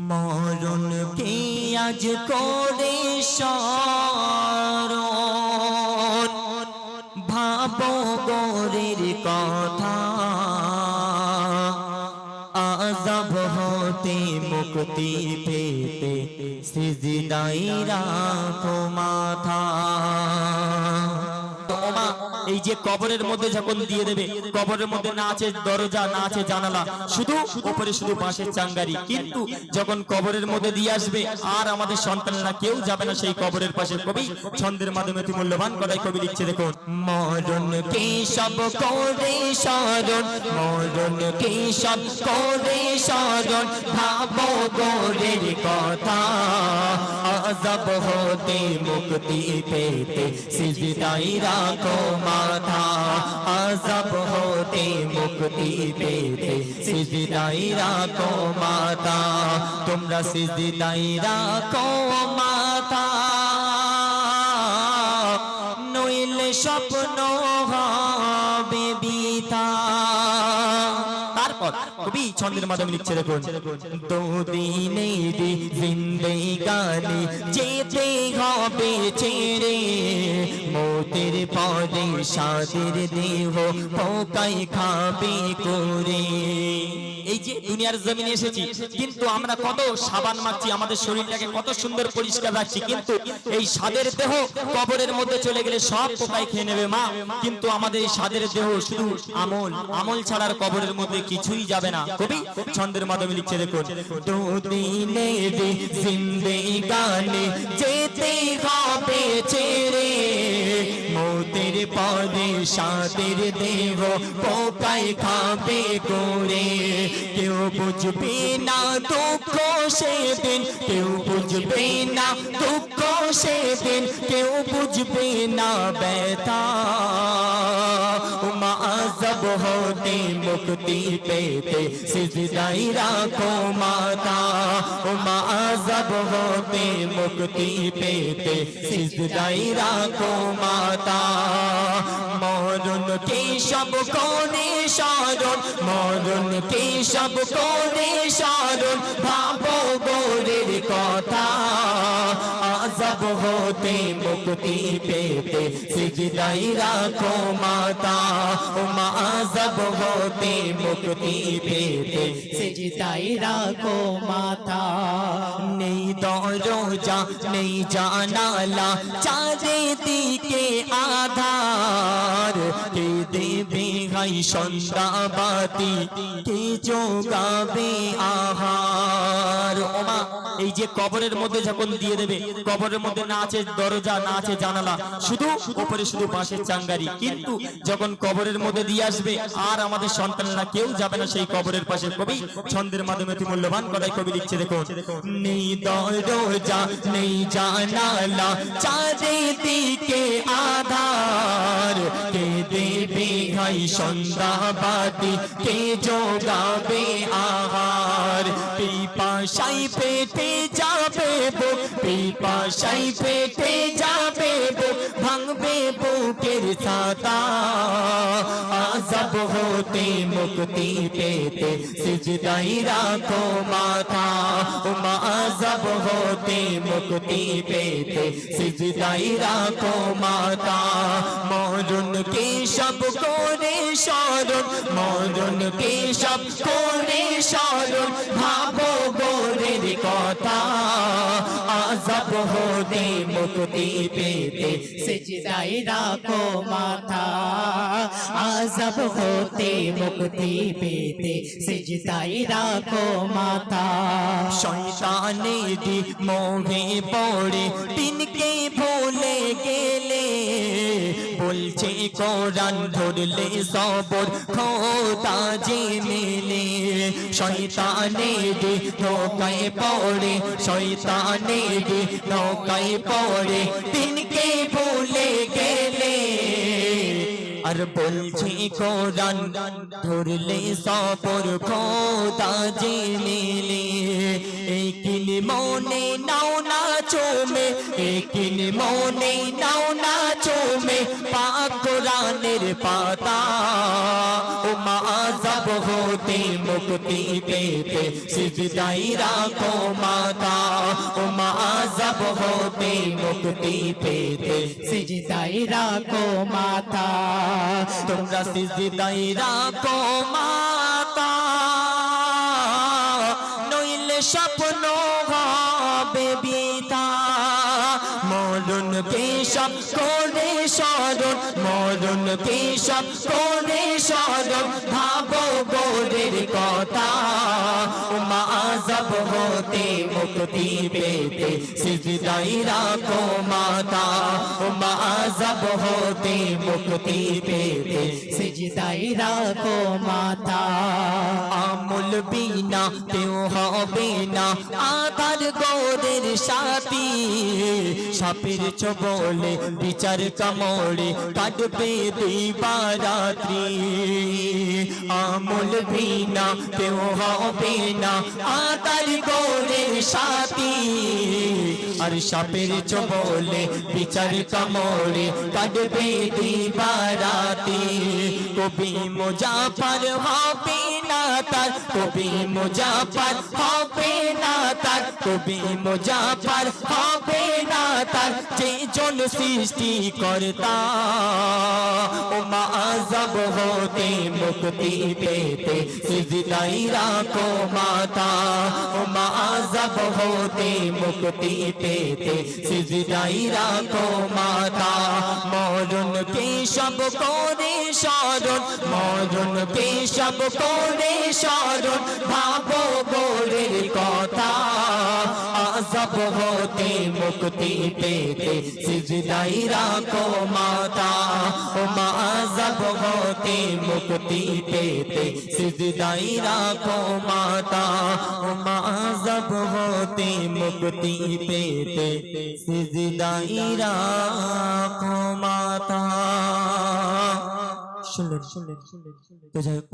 মরণকে আজ করে স্মরণ, ভাবো গোরের কথা। আযাব হতে মুক্তি পেতে সিজদায় রাখো মাথা। এই যে কবরের মধ্যে যখন দিয়ে দেবে, কবরের মধ্যে না আছে দরজা, না আছে জানালা, শুধু উপরে শুধু বাঁশের চাঙ্গারি। কিন্তু যখন কবরের মধ্যে দিয়ে আসবে আর আমাদের সন্তানেরা কেউ যাবে না সেই কবরের পাশে। কবি ছন্দের মাধ্যমে অতি মূল্যবান কথাই কবি লিখছে, দেখুন। মরণকে সব করে স্মরণ, মরণকে সব করে স্মরণ, ভাবো গোরের কথা। আযাব হতে মুক্তি পেতে সিজদায় রাখো মাথা। আযাব হতে মুক্তি পেতে সিজদায় রাখো মাথা। তোমরা সিজদায় রাখো মাথা, নইলে স্বপ্ন হবে বৃথা। তারপর কবি ছন্দের মাধ্যমে লিখছে, দেখুন। দুদিনের জিন্দেগানি যেতে হবে ছেড়ে, মৌতের পরে সাদের দেহ পোকাই খাবে করে। এই যে দুনিয়ার জমিনে এসেছি, কিন্তু আমরা কত সাবান মাখছি, আমাদের শরীরটাকে কত সুন্দর পরিষ্কার রাখছি, কিন্তু এই সাদের দেহ কবরের মধ্যে চলে গেলে সব পোকাই খেয়ে নেবে মা। কিন্তু আমাদের এই সাদের দেহ শুধু আমল, আমল ছাড়ার কবরের মধ্যে কিছুই যাবে না। কবি ছন্দের মাধ্যমে লিখছে, দেখুন। দুদিনের জিন্দেগানি যেতে হবে ছেড়ে, মৌতের পরে সাদের দেহ পোকাই খাবে করে। কেউ বুঝবে না দুঃখ সেদিন, কেউ বুঝবে না দুঃখ সেদিন, কেউ বুঝবে না ব্যথা। আযাব হতে মুক্তি পেতে সিজদায় রাখো মাথা। আযাব হতে মুক্তি পেতে সিজদায় রাখো মাথা। মরণকে সব করে স্মরণ, মরণকে সব করে স্মরণ, ভাবো গোরের কথা। আযাব হতে মুক্তি পেতে সিজদায় রাখো মাথা। আযাব হতে মুক্তি পেতে সিজদায় রাখো মাথা। নেই দরজা নেই জানালা, চারিদিকে আধার, কে দেবে হাই সন্ধ্যা বাতি, কে যোগাবে আহার। ওমা, এই যে কবরের মধ্যে যখন দিয়ে দেবে, কবরের মধ্যে না আছে দরজা, না আছে জানালা, শুধু উপরে শুধু বাঁশের চাঙ্গারি। কিন্তু যখন কবরের মধ্যে দিয়ে আসবে আর আমাদের সন্তানেরা কেউ যাবে না সেই কবরের পাশে। কবি ছন্দের মাধ্যমে অতি মূল্যবান কথাই কবি লিখছে, দেখুন। নেই দরজা নেই জানালা, চারিদিকে আধার, কে দেবে হাই সন্ধ্যা বাতি, কে যোগাবে আহার। পিপাসায় পেটে যাবে বুক, পিপাসায় পেটে যাবে বুক, ভাঙবে বুকের ছাতা। আযাব হতে মুক্তি পেতে সিজদায় রাখো মাথা। আযাব হতে মুক্তি পেতে সিজদায় রাখো মাথা। মরণকে সব করে স্মরণ, মরণকে সব করে স্মরণ, ভাবো গোরের কথা। আযাব হতে মুক্তি পেতে সিজদায় রাখো মাথা। আযাব হতে মুক্তি পেতে সিজদায় রাখো মাথা। শয়তানের মোহে পড়ে দিনকে ভুলে গেলে, বলছে কোরআন ধরলে সবর খোদা যে মেলে। শয়তানের ধোকায় পড়ে, শয়তানের ধোকায় পড়ে দিনকে ভুলে গেলে, আর বলছে কোরআন ধরলে সবর খোদা যে মেলে একিন মনে নাও না চোমে একিন মনে নাও না চোমে পাক কোরআনের পাতা ও মা আযাব হতে মুক্তি পেতে সিজদায় রাখো মাতা ও মা আযাব হতে মুক্তি পেতে সিজদায় রাখো মাথা তোমরা সিজদায় রাখো মাতা নইলে স্বপ্ন হবে বৃথা মরণ পেশাব করে স্মরণ মরণ পেশাব করে স্মরণ ভাবো গোরের কথা ও মা আযাব হতে মুক্তি পেতে সিজদায় রাখো মাতা ও মা আযাব হতে মুক্তি পেতে সিজদায় রাখো মাথা আমল বিনা কেউ হবে না আধার গোরের সাথী সাপের ছোবলে বিচার কামড়ে কাটবে দিবারাত্রি আমল বিনা কেউ হবে না আধার গোরের সাথী আর সাপের ছোবলে বিচার কামড়ে কাটবে দিবারাত্রি কবি মুজাফর হবে না তার কবি মুজাফর হবে না তার কবি মুজাফর হবে না তার যে জন সৃষ্টি কর্তা ও মা আযাব হতে মুক্তি পেতে সিজদায় রাখো মাতা ও মা আযাব হতে মুক্তি পেতে সিজদায় রাখো মাতা মরণ পেশাব করে স্মরণ মরণ পেশাব করে স্মরণ ভাবো গোরের কথা আযাব হতে মুক্তি পেতে সিজদায় রাখো মাতা ও মা আযাব হতে মুক্তি পেতে সিজদায় রাখো মাতা ও মা আযাব হতে মুক্তি পেতে সিজদায় রাখো মাতা শুনলেন তো যাই হোক